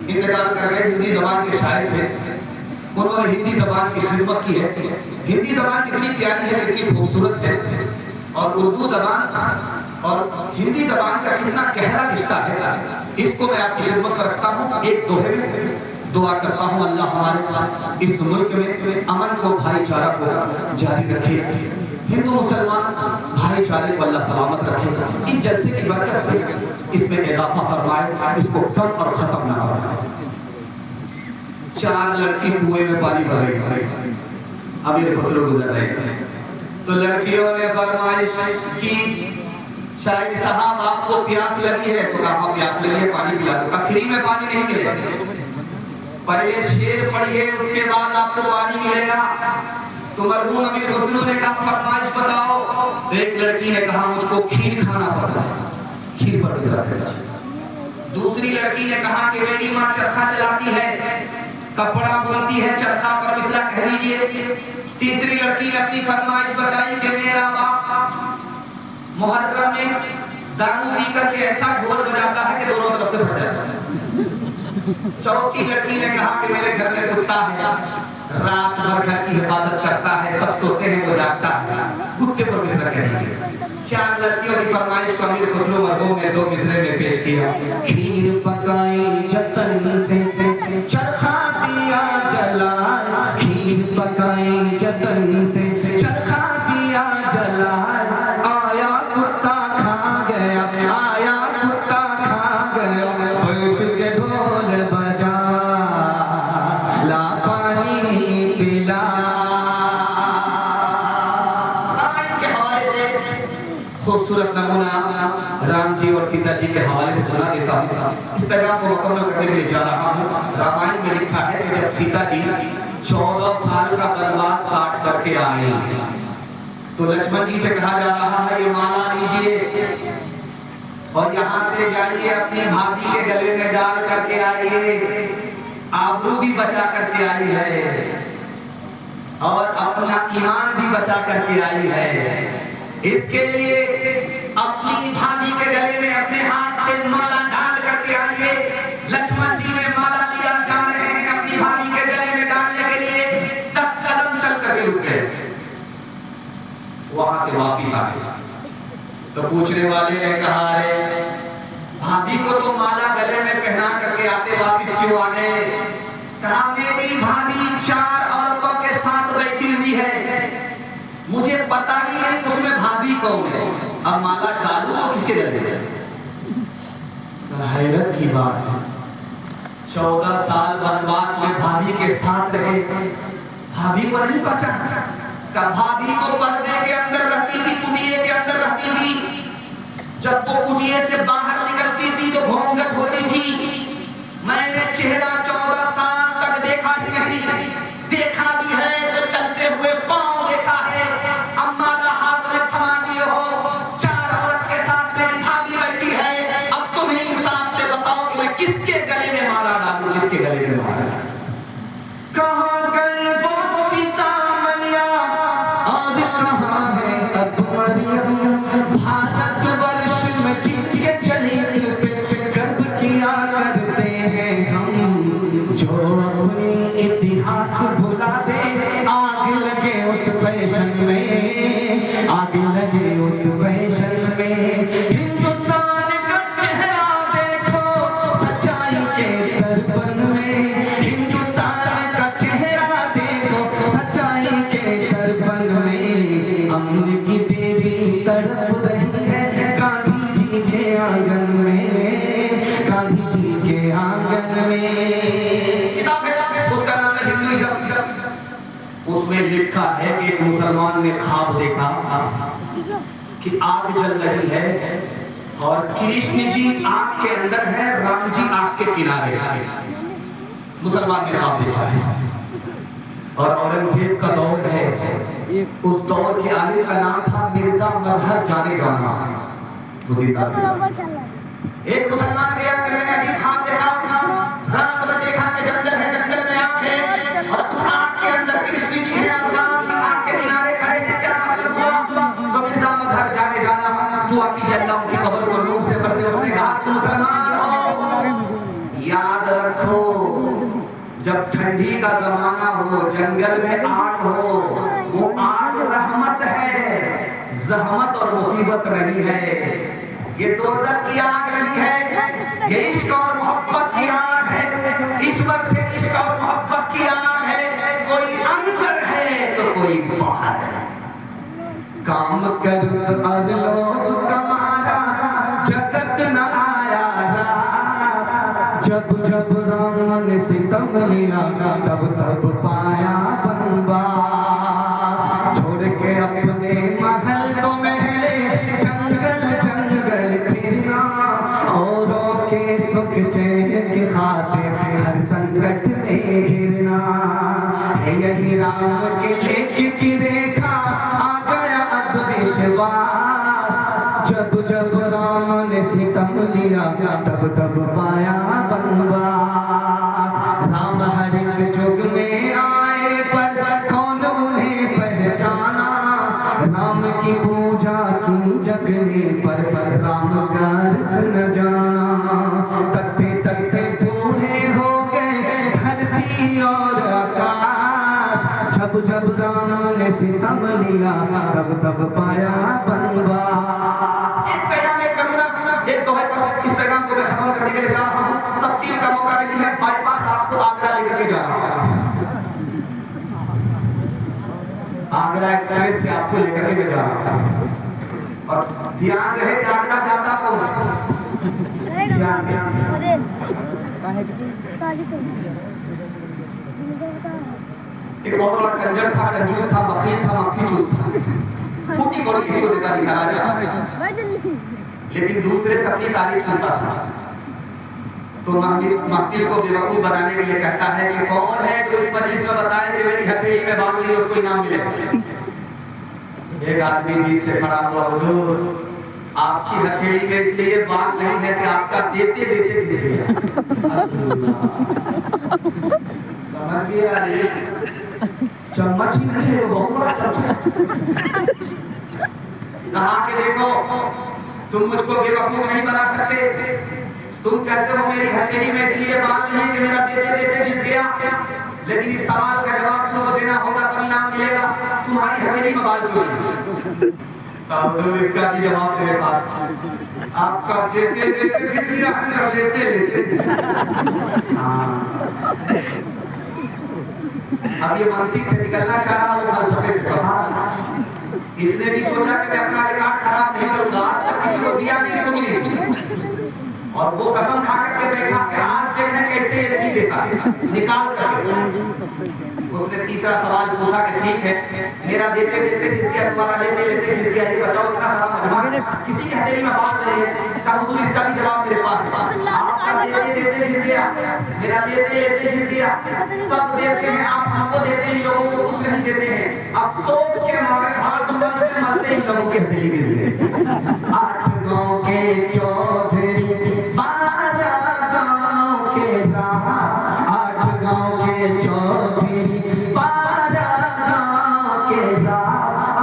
इंतकाल कर गए, हिंदी जबान के शायर थे। उन्होंने हिंदी जबान की खिदमत की है। हिंदी जबान कितनी प्यारी है, कितनी खूबसूरत है, और उर्दू जबान और हिंदी जबान का कितना गहरा रिश्ता है, इसको मैं आपकी खिदमत में रखता हूँ। एक दोहे में दुआ करता हूँ, अल्लाह हमारे इस मुल्क में अमन को, भाईचारा को जारी रखे, हिंदू मुसलमान भाईचारे को अल्लाह सलामत रखे, इस जलसे की बरकत से इसमें इजाफा फरमाए, इसको कम और खत्म ना फरमाए। 4 लड़की कुएं में पानी भर रही, अब ये फसलों गुजर रहे हैं, तो लड़कियों ने फरमाइश की, शायद साहब आपको प्यास लगी है, तो कहा प्यास लगी है पानी पिला दो। कहा फ्री में पानी नहीं मिलेगा, पहले शेर पढ़िए उसके बाद आपको पानी मिलेगा। तो मरहूम अमीर खुसरो ने कहा फरमाइश बताओ। तो एक लड़की ने कहा मुझको खीर खाना पसंद है, खीर पर गुजरा करता। दूसरी लड़की ने कहा कि मेरी माँ चरखा चलाती है, कपड़ा बुनती है, चरखा पर मिसरा कह लीजिए। तीसरी लड़की ने अपनी फरमाइश बताई कि मेरा बाप मुहर्रम में दारू पी करके ऐसा ढोल बजाता है कि दोनों तरफ से फट जाता है। चौथी लड़की ने कहा कि मेरे घर में कुत्ता है, रात भर घर की हिफाजत करता है, सब सोते हैं वो जागता है, कुत्ते पर मिसरा कह लीजिए। 4 लड़कियों की फरमाइश को अमीर खुसरो मरहूम ने 2 मिसरे में पेश किया। खीर पकाई जतन से चरखा दिया जला, खीर पकाई जतन से चरखा दिया जला, आया कुत्ता खा गया, आया कुत्ता खा गया, बैठ के ढोल बजा ला पानी पिला। के हवाले से खूबसूरत नमूना राम जी और सीता जी के हवाले से सुना देता हूँ। इस पैगाम को मुकम्मल करने के लिए जा रहा हूँ। रामायण में लिखा है कि जब सीता जी 14 साल का वनवास काट करके आए, तो लक्ष्मण जी से कहा जा रहा है ये माला लीजिए और यहाँ से जाइए अपनी भाभी के गले में डाल करके आइए, आबरू भी बचा करके आई है और अपना ईमान भी बचा करके आई है। इसके लिए अपनी भाभी के गले में अपने हाथ से माला डाल करके आइए। लक्ष्मण जी ने माला लिया, जा रहे हैं अपनी भाभी के गले में डालने के लिए। 10 कदम चल करके रुक गए, वहां से वापिस आ गए। तो पूछने वाले ने कहा अरे भाभी को तो माला गले में पहना करके आते, वापिस क्यों आ गए? कहा मेरी भाभी 4 औरतों के साथ बैठी हुई है, मुझे पता ही नहीं उसमें भाभी कौन है, अब माला डालूं तो किसके गले में? हैरत की बात है, 14 साल वनवास में भाभी के साथ रहे, भाभी को नहीं पहचाना। भाभी को पर्दे के अंदर रहती थी, कुटिये के अंदर रहती थी, जब वो कुटिये से बाहर निकलती थी तो घूंघट होती थी। मैंने चेहरा 14 साल तक देखा ही नहीं, देखा भी है तो चलते हुए पांव देखा है। अब माला हाथ में थमा दिए हो, 4 औरत के साथ मेरी भाभी बैठी है, अब तुम इंसाफ से बताओ कि मैं किसके गले में माला डालूं, किसके गले में माला डालूं? कहां गए वो सीता मैया और कहां है अब मरियम? भारत वर्ष में जीत के चली गर्व किया करते हैं हम, जो अपनी इतिहास भुला दे, आग लगे उस फैशन में, आग लगे उस फैशन में। हिंदुस्तान का चेहरा देखो सच्चाई के दर्पण में, हिंदुस्तान का चेहरा देखो सच्चाई के दर्पण में। अमन की देवी तड़प रही है गांधी जी के आंगन में, गांधी जी के आंगन में। किताब है, उसका नाम है हिंदुइज्म। उसमें लिखा है कि एक मुसलमान ने ख्वाब देखा कि आग जल रही है और कृष्ण जी आग के अंदर है, राम जी आग के किनारे है। मुसलमान ने ख्वाब देखा है और औरंगजेब का दौर है, उस दौर के आलिम का नाम था मिर्जा मजहर जाने जाना। एक मुसलमान गया कि मैंने अजीब ख्वाब देखा, रात में देखा कि जंगल है, जंगल में आग है और उस आग के अंदर कृष्ण जी है और राम जी आग के किनारे खड़े हैं, क्या मतलब हुआ? तो मिर्जा मजहर जाने जाना दुआ की, अल्लाह उनकी कब्र को नूर से भर दे। उसने कहा कि मुसलमान हो, याद याद रखो, जब ठंडी का जमाना हो, जंगल में आग हो, वो आग रहमत है, जहमत और मुसीबत नहीं है। ये दोज़ख की आग नहीं है, ये इश्क और मोहब्बत की आग है। ईश्वर से इश्क और मोहब्बत की आग है। कोई अंदर है तो कोई बाहर है। काम कर और लोग कमाया, जगत न आया रास। जब जब राम ने सितम लिया, तब तब पाया बनवास। छोड़ के अपने महल तो महले, जंगल जंगल फिरना, औरों के सुख चैन की खातिर हर संकट में घिरना। यही राम के लेख की रेखा, आ गया अब विश्वास। जब जब राम ने सितम लिया, तब तब पाया बनवास। राम हर एक युग में आए, पर कौन उन्हें पहचाना। राम की पूजा की जगने पर राम का अर्थ न जाना। तकते तकते बूढ़े हो गए धरती और आकाश। जब जब राम ने सितम लिया, तब तब पाया बनवास। इस पैगाम में कमीना एक तो है, इस पैगाम को मैं खत्म करने के लिए जा रहा हूँ। तफसील का मौका नहीं है, बाईपास आपको आगरा लेकर के जा रहा हूँ। आगरा एक्सप्रेस से आपको लेकर के मैं जा रहा हूँ। और ध्यान रहे कि आगरा जाता कौन है। ध्यान एक बहुत बड़ा कंजर था, कंजूस था, बखील था, मक्खी चूस था। फूटी कौड़ी किसी को देता नहीं था राजा, लेकिन दूसरे से अपनी तारीफ सुनता था। तो महफिल को बेवकूफ बनाने के लिए कहता है कि कौन है जो इस मजलिस में बताए कि मेरी हथेली में बाल नहीं, उसको इनाम मिलेगा। एक आदमी बीच से खड़ा हुआ, हुजूर आपकी हथेली में इसलिए बाल नहीं है कि आपका देते देते किसलिए। समझ गया, चम्मच ही नहीं है, बहुत बड़ा चम्मच। कहा कि देखो तुम मुझको बेवकूफ नहीं बना सकते। तुम कहते हो मेरी हथेली में इसलिए बाल नहीं कि मेरा देते देते घिस गया, लेकिन इस सवाल का जवाब तुमको देना होगा, तब इनाम मिलेगा। तुम्हारी हथेली में बाल क्यों नहीं? तो इसका भी जवाब मेरे पास था। आपका देते देते घिस गया, मेरा लेते लेते। अब ये मंतिक से निकलना चाह रहा हूँ, फलसफे से फंसा। इसने भी सोचा कि मैं अपना रिकॉर्ड खराब नहीं करूंगा, आज तक किसी को दिया नहीं तो मिली। और वो कसम खा करके बैठा कि आज देखने कैसे ये नहीं देता, निकाल कर। उसने तीसरा सवाल पूछा कि ठीक है, मेरा देते देते घिस गया, तुम्हारा लेते लेते घिस गया, ये बताओ इतना सारा मजमा किसी की हथेली में बात नहीं है। हुजूर इसका भी जवाब मेरे पास है। आपका देते देते घिस गया, मेरा लेते लेते घिस गया। सब देते हैं, आप हमको देते हैं, लोगों को कुछ नहीं देते हैं। अफसोस के मारे हाथ मलते मलते इन लोगों की हथेली घिस गई। 8 गांव के चौधरी, 12 गांव के राह, 8 गांव के चौधरी, 12 गांव के राह।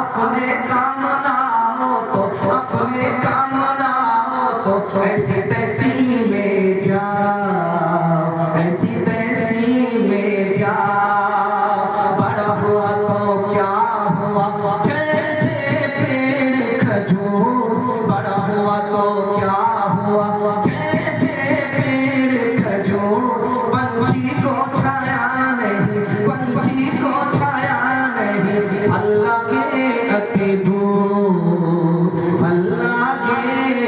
अपने काम ना हो तो, अपने काम ना हो तो ऐसी तैसी में जाओ, ऐसी तैसी में जाओ। बड़ा हुआ तो क्या हुआ, जैसे पेड़ खजूर। बड़ा हुआ तो क्या हुआ, जैसे पेड़ खजूर। पंछी को छाया नहीं, पंछी को छाया नहीं, अल्लाह के अति दूर, अल्लाह के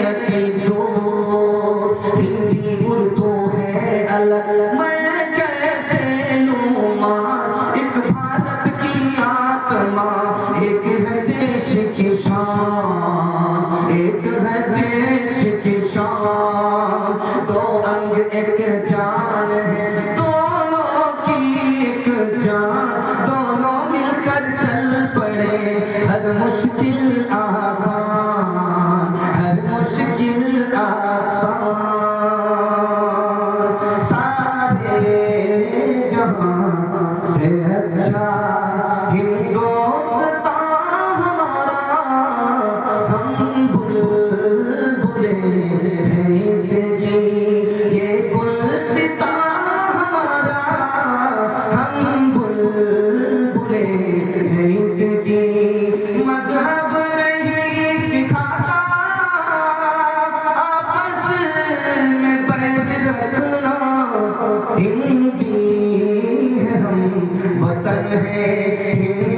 अति दूर। हिंदी उर्दू है अलग, मैं कैसे लूं मां। एक भारत की आत्मा, एक है देश की शान, एक है देश की शान। दो अंग एक जान है, दोनों की एक जान। दोनों मिलकर चल पड़े, हर मुश्किल आसान, हर मुश्किल आसान। सारे जहां से अच्छा हिंदुस्तान हमारा, हम बुलबुलें हैं इसकी, ये गुलसितां है